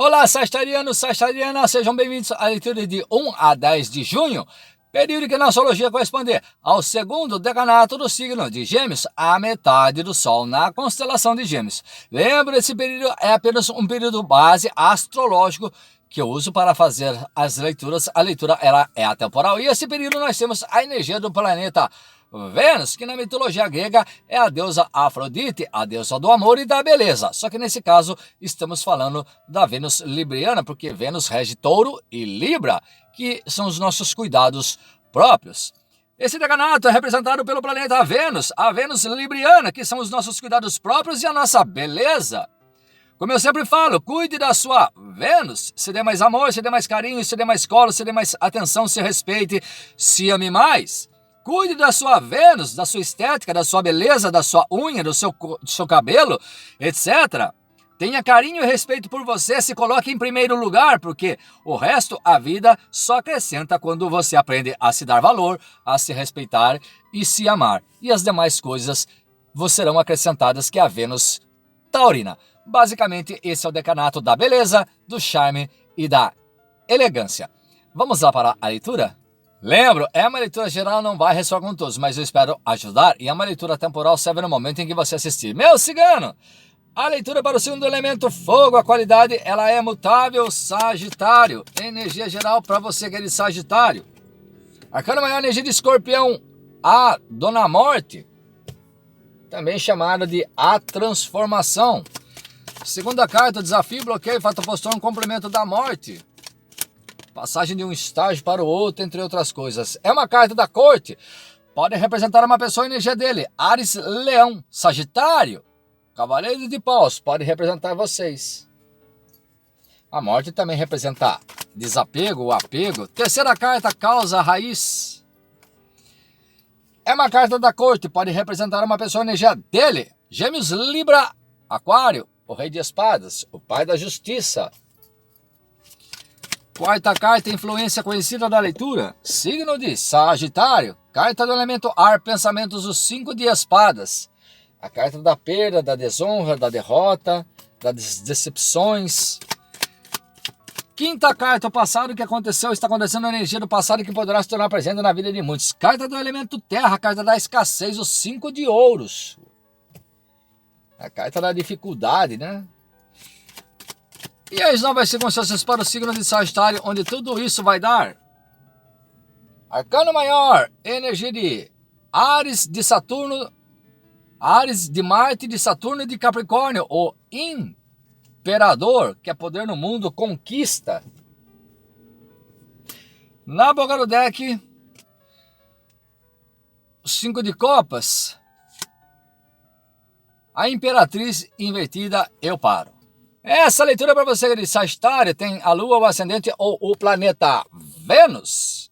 Olá, sagitarianos, sagitarianas, sejam bem-vindos à leitura de 1 a 10 de junho, período que na astrologia corresponde ao segundo decanato do signo de Gêmeos, a metade do Sol na constelação de Gêmeos. Lembra, esse período é apenas um período base astrológico que eu uso para fazer as leituras. A leitura ela é atemporal e esse período nós temos a energia do planeta Vênus, que na mitologia grega é a deusa Afrodite, a deusa do amor e da beleza. Só que nesse caso estamos falando da Vênus libriana, porque Vênus rege Touro e Libra, que são os nossos cuidados próprios. Esse decanato é representado pelo planeta Vênus, a Vênus libriana, que são os nossos cuidados próprios e a nossa beleza. Como eu sempre falo, cuide da sua Vênus, se dê mais amor, se dê mais carinho, se dê mais colo, se dê mais atenção, se respeite, se ame mais. Cuide da sua Vênus, da sua estética, da sua beleza, da sua unha, do seu cabelo, etc. Tenha carinho e respeito por você, se coloque em primeiro lugar, porque o resto, a vida, só acrescenta quando você aprende a se dar valor, a se respeitar e se amar. E as demais coisas serão acrescentadas, que é a Vênus taurina. Basicamente, esse é o decanato da beleza, do charme e da elegância. Vamos lá para a leitura? Lembro, é uma leitura geral, não vai ressoar com todos, mas eu espero ajudar, e é uma leitura temporal, serve no momento em que você assistir. Meu cigano, a leitura para o segundo elemento fogo, a qualidade, ela é mutável, Sagitário. Energia geral para você que é de Sagitário. Arcano maior, energia de Escorpião, a Dona Morte, também chamada de a Transformação. Segunda carta, desafio, bloqueio, fato postura, um complemento da morte. Passagem de um estágio para o outro, entre outras coisas. É uma carta da corte. Pode representar uma pessoa e energia dele. Áries, Leão, Sagitário, Cavaleiro de Paus. Pode representar vocês. A morte também representa desapego ou apego. Terceira carta, causa, raiz. É uma carta da corte. Pode representar uma pessoa e energia dele. Gêmeos, Libra, Aquário, o Rei de Espadas, o Pai da Justiça. Quarta carta, influência conhecida da leitura, signo de Sagitário, carta do elemento ar, pensamentos, os 5 de espadas, a carta da perda, da desonra, da derrota, das decepções. Quinta carta, o passado que aconteceu, está acontecendo a energia do passado que poderá se tornar presente na vida de muitos. Carta do elemento terra, carta da escassez, os 5 de ouros, a carta da dificuldade, né? E as novas circunstâncias para o signo de Sagitário, onde tudo isso vai dar. Arcano maior, energia de Áries, de Saturno, Áries, de Marte, de Saturno e de Capricórnio, o Imperador, que é poder no mundo, conquista. Na boca do deck, 5 de copas, a Imperatriz invertida, eu paro. Essa leitura para você de Sagitário tem a Lua, o ascendente ou o planeta Vênus,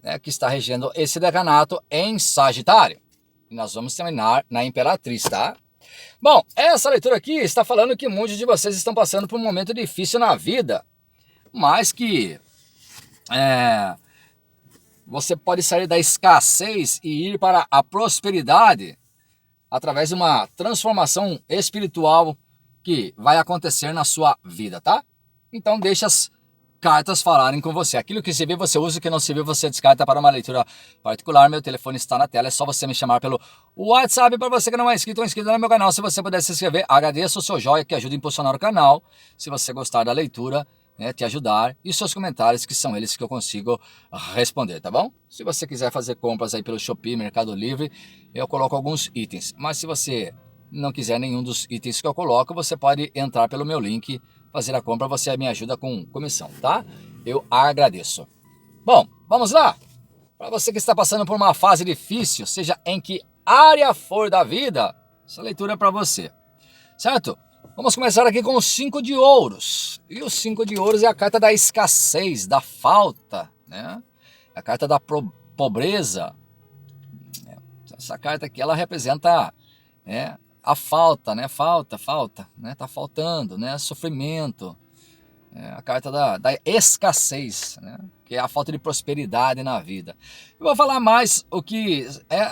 né, que está regendo esse decanato em Sagitário. E nós vamos terminar na Imperatriz, tá? Bom, essa leitura aqui está falando que muitos de vocês estão passando por um momento difícil na vida, mas que você pode sair da escassez e ir para a prosperidade através de uma transformação espiritual que vai acontecer na sua vida, tá? Então deixa as cartas falarem com você. Aquilo que se vê, você usa, o que não se vê, você descarta para uma leitura particular. Meu telefone está na tela, é só você me chamar pelo WhatsApp. Para você que não é inscrito ou inscrito no meu canal, se você puder se inscrever, agradeço o seu joinha que ajuda a impulsionar o canal. Se você gostar da leitura, né, te ajudar, e os seus comentários, que são eles que eu consigo responder, tá bom? Se você quiser fazer compras aí pelo Shopee, Mercado Livre, eu coloco alguns itens. Mas se você não quiser nenhum dos itens que eu coloco, você pode entrar pelo meu link, fazer a compra, você me ajuda com comissão, tá? Eu agradeço. Bom, vamos lá? Para você que está passando por uma fase difícil, seja em que área for da vida, essa leitura é para você, certo? Vamos começar aqui com o 5 de ouros. E o 5 de ouros é a carta da escassez, da falta, né? A carta da pobreza. Essa carta aqui, ela representa a falta, né? Falta, né? Tá faltando, né? Sofrimento. A carta da escassez, né? Que é a falta de prosperidade na vida. Eu vou falar mais o que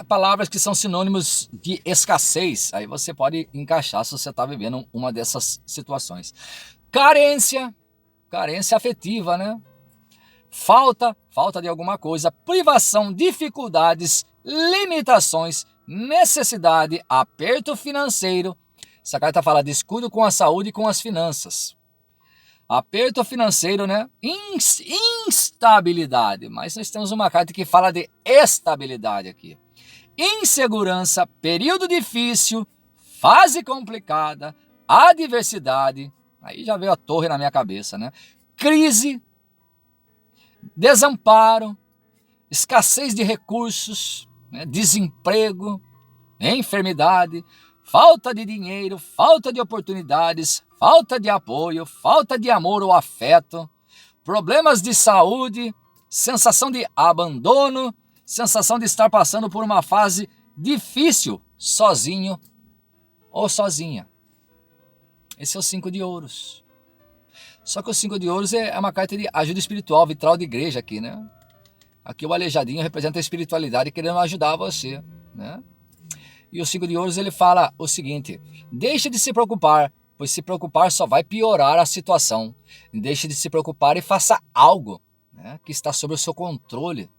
palavras que são sinônimos de escassez. Aí você pode encaixar se você está vivendo uma dessas situações. Carência afetiva, né? Falta de alguma coisa, privação, dificuldades, limitações, necessidade, aperto financeiro. Essa carta fala descuido com a saúde e com as finanças. Aperto financeiro, né? Instabilidade. Mas nós temos uma carta que fala de estabilidade aqui. Insegurança, período difícil, fase complicada, adversidade. Aí já veio a torre na minha cabeça, né? Crise, desamparo, escassez de recursos, né? Desemprego, enfermidade, falta de dinheiro, falta de oportunidades, falta de apoio, falta de amor ou afeto, problemas de saúde, sensação de abandono, sensação de estar passando por uma fase difícil, sozinho ou sozinha. Esse é o 5 de ouros. Só que o 5 de ouros é uma carta de ajuda espiritual, vitral de igreja aqui, né? Aqui o aleijadinho representa a espiritualidade querendo ajudar você, né? E o 5 de ouros ele fala o seguinte: deixe de se preocupar, pois se preocupar só vai piorar a situação. Deixe de se preocupar e faça algo, né, que está sob o seu controle.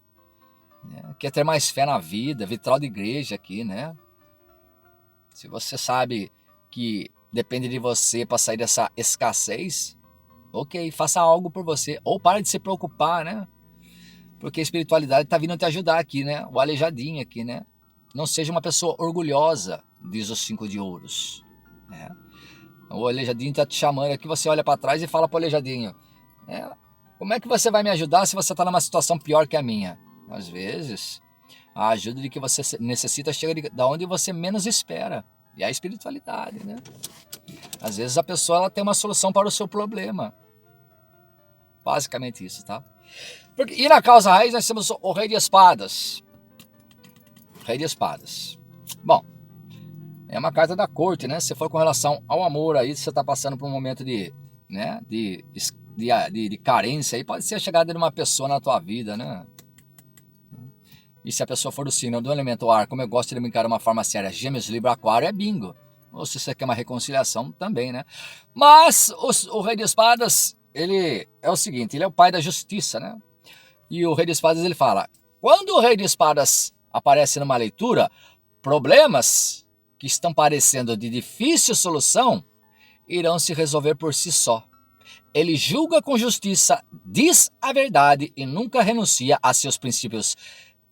Né? Quer ter mais fé na vida, vitral de igreja aqui, né? Se você sabe que depende de você para sair dessa escassez, ok, faça algo por você. Ou pare de se preocupar, né? Porque a espiritualidade está vindo te ajudar aqui, né? O aleijadinho aqui, né? Não seja uma pessoa orgulhosa, diz os 5 de ouros. Né? O aleijadinho está te chamando aqui, você olha para trás e fala para o aleijadinho: como é que você vai me ajudar se você está numa situação pior que a minha? Às vezes, a ajuda de que você necessita chega de onde você menos espera. E a espiritualidade, né? Às vezes a pessoa ela tem uma solução para o seu problema. Basicamente isso, tá? E na causa raiz nós temos o Rei de Espadas. Rei de Espadas. Bom, é uma carta da corte, né? Se for com relação ao amor aí, você está passando por um momento de carência aí, pode ser a chegada de uma pessoa na tua vida, né? E se a pessoa for do signo do elemento ar, como eu gosto de brincar de uma forma séria, Gêmeos, Libra, Aquário, é bingo. Ou se você quer uma reconciliação, também, né? Mas o Rei de Espadas, ele é o seguinte, ele é o pai da justiça, né? E o Rei de Espadas, ele fala: quando o Rei de Espadas aparece numa leitura, problemas que estão parecendo de difícil solução irão se resolver por si só. Ele julga com justiça, diz a verdade e nunca renuncia a seus princípios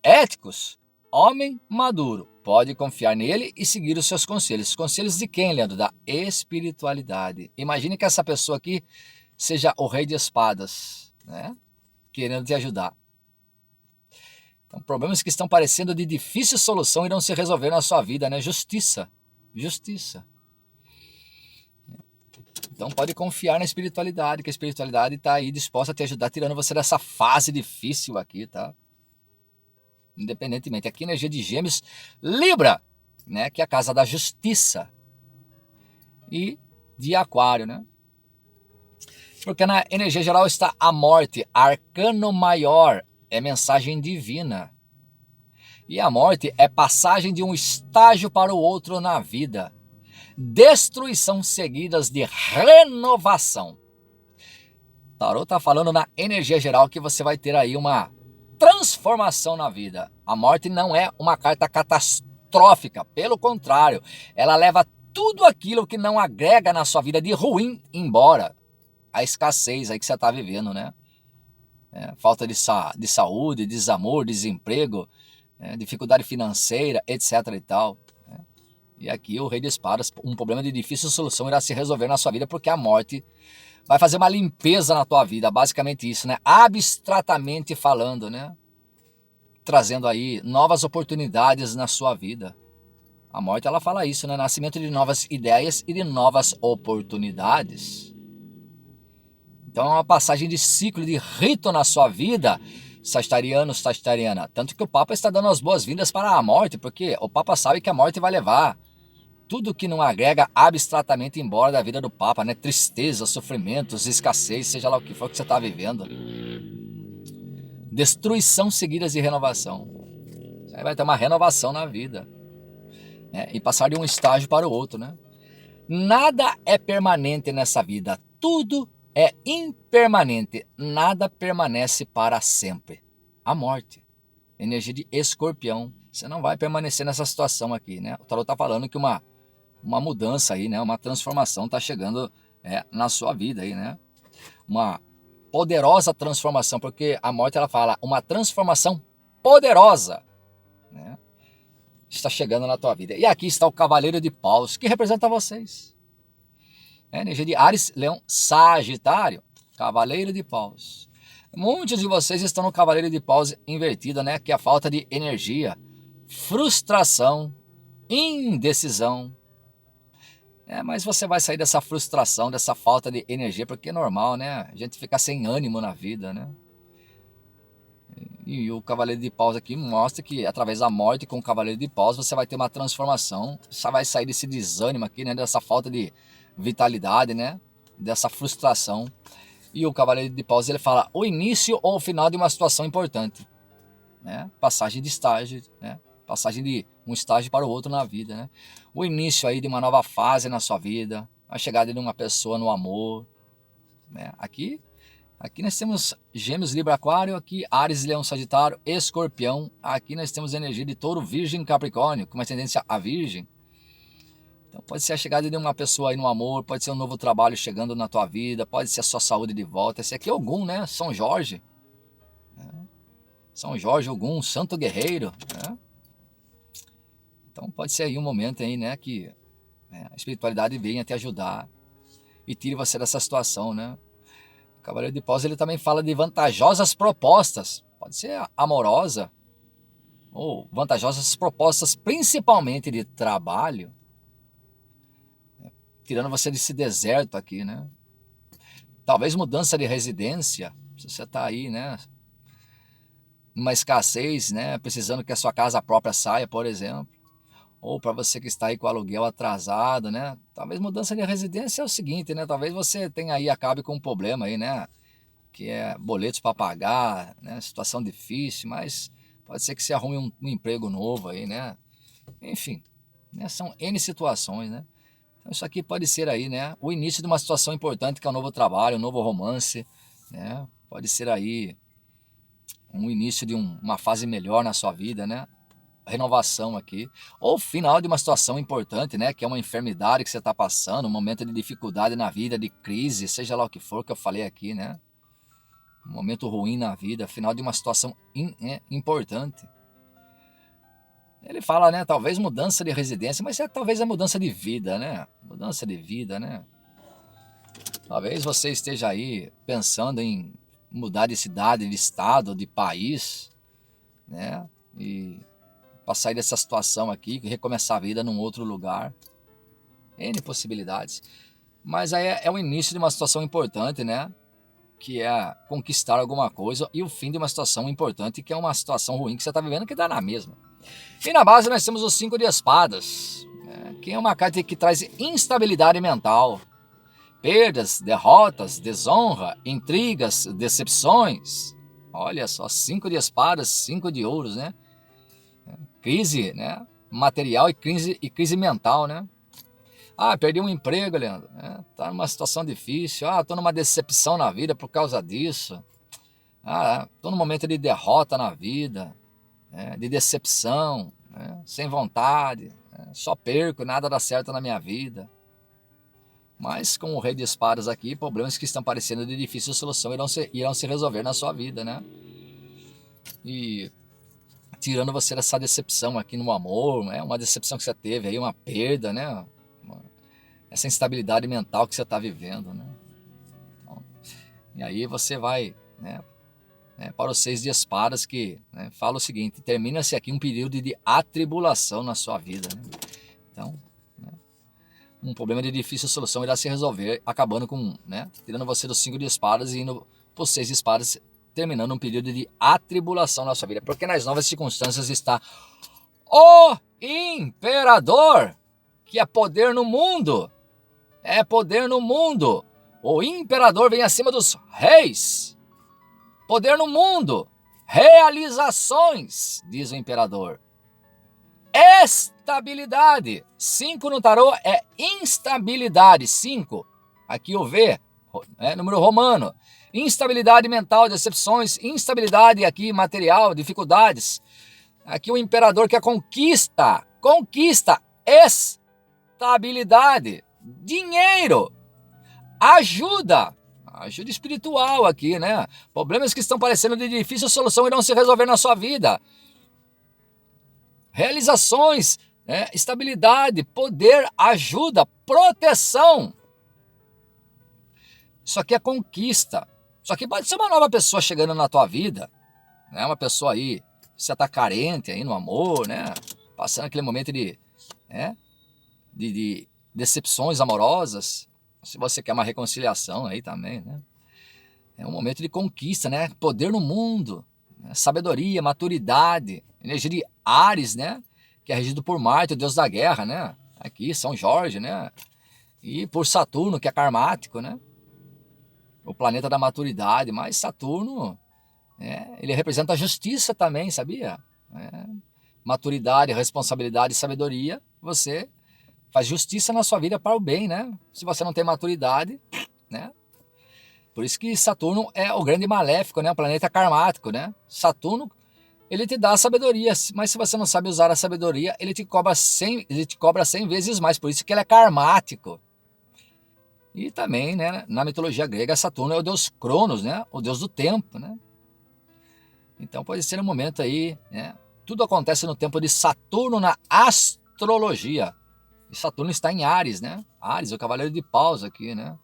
éticos. Homem maduro, pode confiar nele e seguir os seus conselhos. Conselhos de quem, Leandro? Da espiritualidade. Imagine que essa pessoa aqui seja o Rei de Espadas, né? Querendo te ajudar. Então, problemas que estão parecendo de difícil solução irão se resolver na sua vida, né? Justiça. Então pode confiar na espiritualidade, que a espiritualidade está aí disposta a te ajudar, tirando você dessa fase difícil aqui, tá? Independentemente. Aqui energia de Gêmeos, Libra, né? Que é a casa da justiça. E de Aquário, né? Porque na energia geral está a morte, arcano maior, é mensagem divina. E a morte é passagem de um estágio para o outro na vida. Destruição seguidas de renovação. O tarô está falando na energia geral que você vai ter aí uma transformação na vida. A morte não é uma carta catastrófica, pelo contrário, ela leva tudo aquilo que não agrega na sua vida de ruim embora. A escassez aí que você está vivendo, né? Falta de saúde, desamor, desemprego, dificuldade financeira, etc. e tal. E aqui o Rei de Espadas, um problema de difícil solução irá se resolver na sua vida, porque a morte vai fazer uma limpeza na tua vida, basicamente isso, né? Abstratamente falando, né? Trazendo aí novas oportunidades na sua vida. A morte, ela fala isso, né? Nascimento de novas ideias e de novas oportunidades. Então é uma passagem de ciclo, de rito na sua vida, sagitariano, sagitariana. Tanto que o Papa está dando as boas-vindas para a morte, porque o Papa sabe que a morte vai levar tudo que não agrega abstratamente embora da vida do Papa, né? Tristeza, sofrimentos, escassez, seja lá o que for que você está vivendo. Destruição seguidas de renovação. Aí vai ter uma renovação na vida, né? E passar de um estágio para o outro, né? Nada é permanente nessa vida. tudo é impermanente, nada permanece para sempre. A morte, energia de Escorpião, você não vai permanecer nessa situação aqui, né? O tarot está falando que uma mudança aí, né? Uma transformação está chegando na sua vida aí, né? Uma poderosa transformação, porque a morte ela fala uma transformação poderosa, né? Está chegando na tua vida. E aqui está o Cavaleiro de Paus, que representa vocês. Energia de Áries, Leão, Sagitário, Cavaleiro de Paus. Muitos de vocês estão no Cavaleiro de Paus invertido, né? Que é a falta de energia, frustração, indecisão. Mas você vai sair dessa frustração, dessa falta de energia, porque é normal, né? A gente fica sem ânimo na vida, né? E o Cavaleiro de Paus aqui mostra que através da morte com o Cavaleiro de Paus você vai ter uma transformação, você vai sair desse desânimo aqui, né? Dessa falta de vitalidade, né? Dessa frustração. E o Cavaleiro de Paus ele fala o início ou o final de uma situação importante, né? Passagem de estágio, né? Passagem de um estágio para o outro na vida, né? O início aí de uma nova fase na sua vida, a chegada de uma pessoa no amor, né? Aqui nós temos Gêmeos, Libra, Aquário, aqui Áries, Leão, Sagitário, Escorpião. Aqui nós temos energia de Touro, Virgem, Capricórnio, com uma tendência a Virgem. Então pode ser a chegada de uma pessoa aí no amor, pode ser um novo trabalho chegando na tua vida, pode ser a sua saúde de volta. Esse aqui é Ogum, né? São Jorge. São Jorge, Ogum, Santo Guerreiro, né? Então pode ser aí um momento aí, né, que a espiritualidade venha te ajudar e tire você dessa situação, né? O Cavaleiro de Paus ele também fala de vantajosas propostas, pode ser amorosa ou vantajosas propostas, principalmente de trabalho, né? Tirando você desse deserto aqui, né? Talvez mudança de residência, se você está aí, né, numa escassez, né, precisando que a sua casa própria saia, por exemplo. Ou para você que está aí com o aluguel atrasado, né? Talvez mudança de residência é o seguinte, né? Talvez você tenha aí, acabe com um problema aí, né? Que é boletos para pagar, né? Situação difícil, mas pode ser que você arrume um emprego novo aí, né? Enfim, né? São N situações, né? Então isso aqui pode ser aí, né? O início de uma situação importante que é um novo trabalho, um novo romance, né? Pode ser aí um início de uma fase melhor na sua vida, né? Renovação aqui, ou final de uma situação importante, né, que é uma enfermidade que você está passando, um momento de dificuldade na vida, de crise, seja lá o que for que eu falei aqui, né, um momento ruim na vida, final de uma situação importante. Ele fala, né, talvez mudança de residência, mas talvez é mudança de vida, né, talvez você esteja aí pensando em mudar de cidade, de estado, de país, né, e para sair dessa situação aqui, recomeçar a vida num outro lugar. N possibilidades. Mas aí é o início de uma situação importante, né? Que é conquistar alguma coisa, e o fim de uma situação importante, que é uma situação ruim que você está vivendo, que dá na mesma. E na base nós temos os 5 de espadas, né? Que é uma carta que traz instabilidade mental, perdas, derrotas, desonra, intrigas, decepções. Olha só, 5 de espadas, 5 de ouros, né? Crise, né, material e crise mental, né? Perdi um emprego, Leandro, né? Tá numa situação difícil. Tô numa decepção na vida por causa disso. Tô num momento de derrota na vida, né? De decepção, né? Sem vontade, né? Só perco, nada dá certo na minha vida. Mas com o Rei de Espadas aqui, problemas que estão parecendo de difícil solução irão se resolver na sua vida, né? E tirando você dessa decepção aqui no amor, né? Uma decepção que você teve aí, uma perda, né? Essa instabilidade mental que você está vivendo, né? Então, e aí você vai, né, para os 6 de espadas, que, né, fala o seguinte: termina-se aqui um período de atribulação na sua vida, né? Então, né, um problema de difícil solução irá se resolver, acabando com, né, tirando você dos 5 de espadas e indo para os 6 de espadas, terminando um período de atribulação na sua vida, porque nas novas circunstâncias está o Imperador, que é poder no mundo, o Imperador vem acima dos reis, poder no mundo, realizações, diz o Imperador, estabilidade, 5 no tarô é instabilidade, 5, aqui o V, número romano. Instabilidade mental, decepções, instabilidade aqui material, dificuldades. Aqui o imperador quer conquista, estabilidade, dinheiro, ajuda espiritual aqui, né? Problemas que estão parecendo de difícil solução irão se resolver na sua vida. Realizações, estabilidade, poder, ajuda, proteção. Isso aqui é conquista. Isso aqui pode ser uma nova pessoa chegando na tua vida, né? Uma pessoa aí, você está carente aí no amor, né? Passando aquele momento de decepções amorosas. Se você quer uma reconciliação aí também, né? É um momento de conquista, né? Poder no mundo, né? Sabedoria, maturidade, energia de Áries, né? Que é regido por Marte, o deus da guerra, né? Aqui, São Jorge, né? E por Saturno, que é karmático, né? O planeta da maturidade, mas Saturno, ele representa a justiça também, sabia? Maturidade, responsabilidade e sabedoria, você faz justiça na sua vida para o bem, né? Se você não tem maturidade, né? Por isso que Saturno é o grande maléfico, né? O planeta karmático, né? Saturno, ele te dá a sabedoria, mas se você não sabe usar a sabedoria, ele te cobra 100 vezes mais, por isso que ele é karmático. E também, né, na mitologia grega, Saturno é o deus Cronos, né? O deus do tempo, né? Então pode ser um momento aí, né? Tudo acontece no tempo de Saturno na astrologia. E Saturno está em Áries, né? Áries, o cavaleiro de paus aqui, né?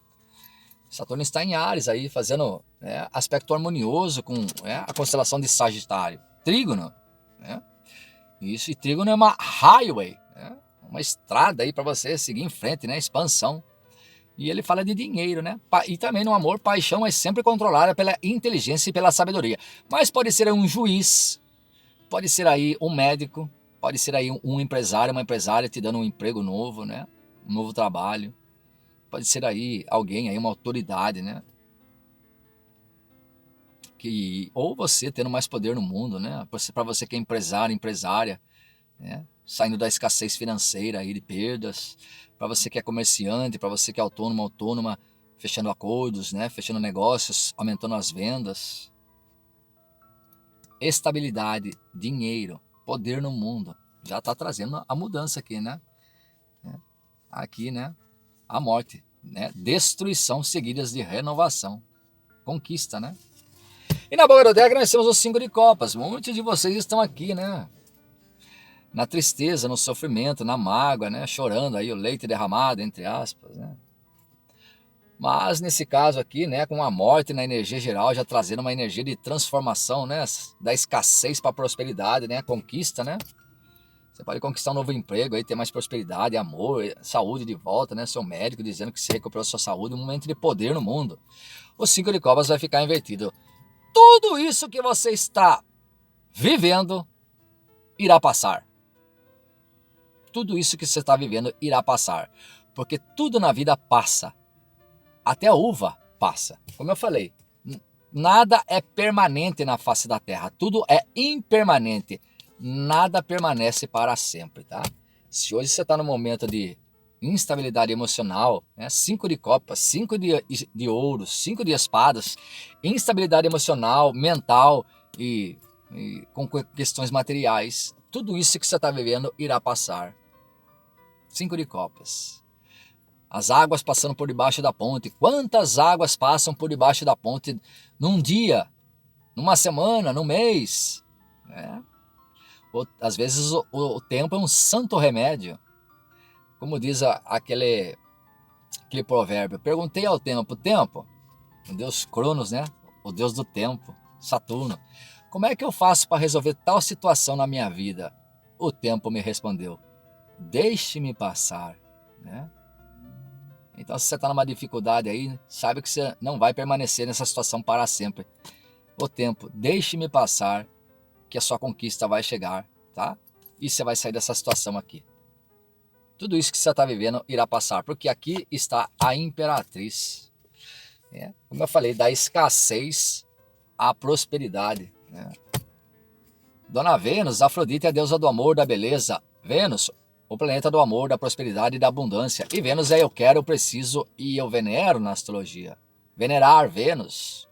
Saturno está em Áries aí, fazendo aspecto harmonioso com a constelação de Sagitário. Trígono, né? Isso, e trígono é uma highway, né? Uma estrada aí para você seguir em frente, né? Expansão. E ele fala de dinheiro, né? E também no amor, paixão é sempre controlada pela inteligência e pela sabedoria. Mas pode ser um juiz, pode ser aí um médico, pode ser aí um empresário, uma empresária te dando um emprego novo, né? Um novo trabalho. Pode ser aí alguém, aí uma autoridade, né? Ou você tendo mais poder no mundo, né? Para você que é empresário, empresária, né? Saindo da escassez financeira aí de perdas. Para você que é comerciante, para você que é autônomo, autônoma, fechando acordos, né? Fechando negócios, aumentando as vendas. Estabilidade, dinheiro, poder no mundo. Já está trazendo a mudança aqui, né? Aqui, né? A morte, né? Destruição seguidas de renovação. Conquista, né? E na boca do deck nós temos os 5 de copas. Muitos de vocês estão aqui, né? Na tristeza, no sofrimento, na mágoa, né? Chorando aí o leite derramado, entre aspas, né? Mas nesse caso aqui, né? Com a morte na energia geral, já trazendo uma energia de transformação, né? Da escassez para a prosperidade, né? Conquista, né? Você pode conquistar um novo emprego, aí ter mais prosperidade, amor, saúde de volta, né? Seu médico dizendo que você recuperou sua saúde, um momento de poder no mundo. O 5 de copas vai ficar invertido. Tudo isso que você está vivendo irá passar. Tudo isso que você está vivendo irá passar. Porque tudo na vida passa. Até a uva passa. Como eu falei, nada é permanente na face da terra. Tudo é impermanente. Nada permanece para sempre, tá? Se hoje você está no momento de instabilidade emocional, né? 5 de copas, 5 de ouros, 5 de espadas, instabilidade emocional, mental e com questões materiais, tudo isso que você está vivendo irá passar. 5 de copas. As águas passando por debaixo da ponte. Quantas águas passam por debaixo da ponte num dia, numa semana, num mês? Às vezes o tempo é um santo remédio. Como diz aquele provérbio, perguntei ao tempo, o deus Cronos, né? O deus do tempo, Saturno, como é que eu faço para resolver tal situação na minha vida? O tempo me respondeu, deixe-me passar, né? Então se você está numa dificuldade aí, sabe que você não vai permanecer nessa situação para sempre. O tempo, deixe-me passar, que a sua conquista vai chegar, tá? E você vai sair dessa situação aqui. Tudo isso que você está vivendo irá passar, porque aqui está a imperatriz. Como eu falei, da escassez à prosperidade. Dona Vênus, Afrodite é a deusa do amor, da beleza. Vênus, o planeta do amor, da prosperidade e da abundância. E Vênus é eu quero, eu preciso e eu venero na astrologia. venerar Vênus.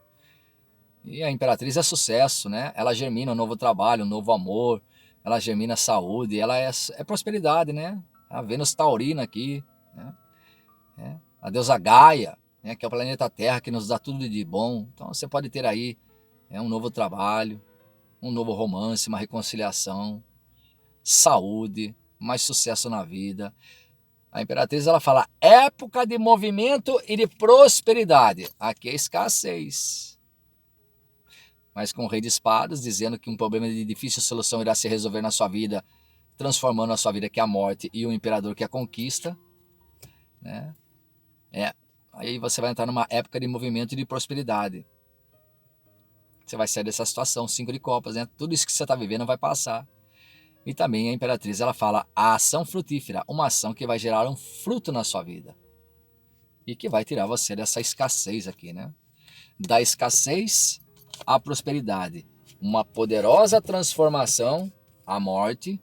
E a Imperatriz é sucesso, né? Ela germina um novo trabalho, um novo amor, ela germina saúde, ela é prosperidade, né? A Vênus taurina aqui, né? A deusa Gaia, né? Que é o planeta Terra que nos dá tudo de bom. Então você pode ter aí um novo trabalho, um novo romance, uma reconciliação, saúde, mais sucesso na vida. A Imperatriz ela fala época de movimento e de prosperidade. Aqui é escassez. Mas com o Rei de Espadas, dizendo que um problema de difícil solução irá se resolver na sua vida, transformando a sua vida que é a morte e o Imperador que é a conquista, né? Aí você vai entrar numa época de movimento e de prosperidade. Você vai sair dessa situação, 5 de copas, né? Tudo isso que você está vivendo vai passar. E também a Imperatriz, ela fala a ação frutífera, uma ação que vai gerar um fruto na sua vida. E que vai tirar você dessa escassez aqui, né? Da escassez à prosperidade. Uma poderosa transformação, a morte,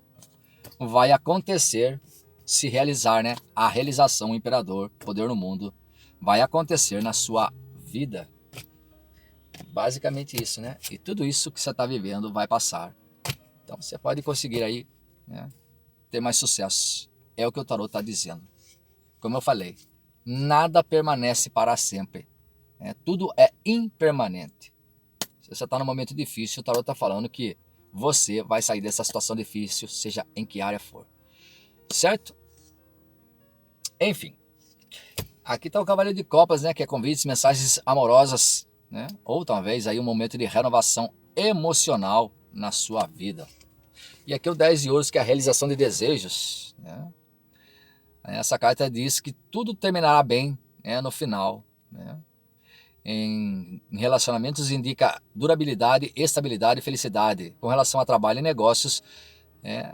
vai acontecer, se realizar, né? A realização, o Imperador, poder no mundo, vai acontecer na sua vida. Basicamente isso, né? E tudo isso que você está vivendo vai passar. Então você pode conseguir aí, né, ter mais sucesso. É o que o tarot está dizendo. Como eu falei, nada permanece para sempre. Tudo é impermanente. Se você está num momento difícil, o tarot está falando que você vai sair dessa situação difícil, seja em que área for. Certo? Enfim. Aqui está o Cavaleiro de Copas, né, que é convites, mensagens amorosas, né, ou talvez aí um momento de renovação emocional na sua vida. E aqui o 10 de ouros, que é a realização de desejos, né? Essa carta diz que tudo terminará bem, né, no final, né? Em relacionamentos indica durabilidade, estabilidade e felicidade. Com relação a trabalho e negócios,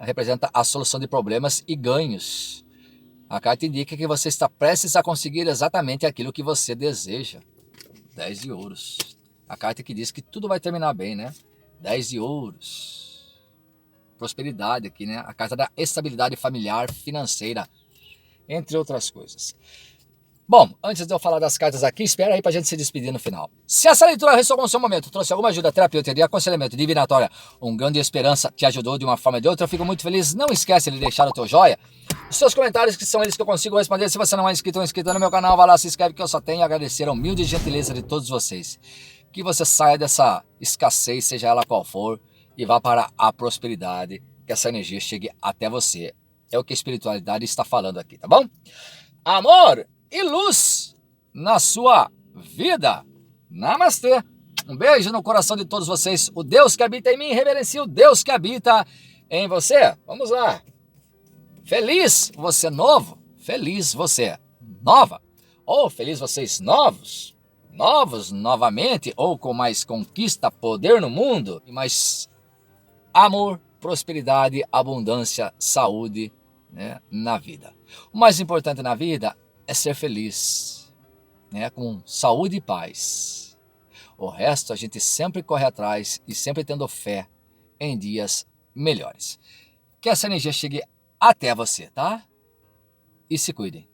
representa a solução de problemas e ganhos. A carta indica que você está prestes a conseguir exatamente aquilo que você deseja. 10 de ouros. A carta que diz que tudo vai terminar bem, né? 10 de ouros. Prosperidade aqui, né? A carta da estabilidade familiar, financeira, entre outras coisas. Bom, antes de eu falar das cartas aqui, espera aí pra gente se despedir no final. Se essa leitura ressoou com o seu momento, trouxe alguma ajuda terapêutica de aconselhamento divinatória, um grande esperança, te ajudou de uma forma ou de outra, eu fico muito feliz. Não esquece de deixar o teu joia, os seus comentários, que são eles que eu consigo responder. Se você não é inscrito ou inscrita no meu canal, vai lá, se inscreve, que eu só tenho a agradecer a humilde gentileza de todos vocês. Que você saia dessa escassez, seja ela qual for, e vá para a prosperidade, que essa energia chegue até você. É o que a espiritualidade está falando aqui, tá bom? Amor e luz na sua vida. Namastê. Um beijo no coração de todos vocês. O Deus que habita em mim reverencia o Deus que habita em você. Vamos lá. Feliz você novo. Feliz você nova. Ou feliz vocês novos. Novos novamente. Ou com mais conquista, poder no mundo. E mais amor, prosperidade, abundância, saúde, né, na vida. O mais importante na vida é ser feliz, né, com saúde e paz. O resto a gente sempre corre atrás e sempre tendo fé em dias melhores. Que essa energia chegue até você, tá? E se cuidem.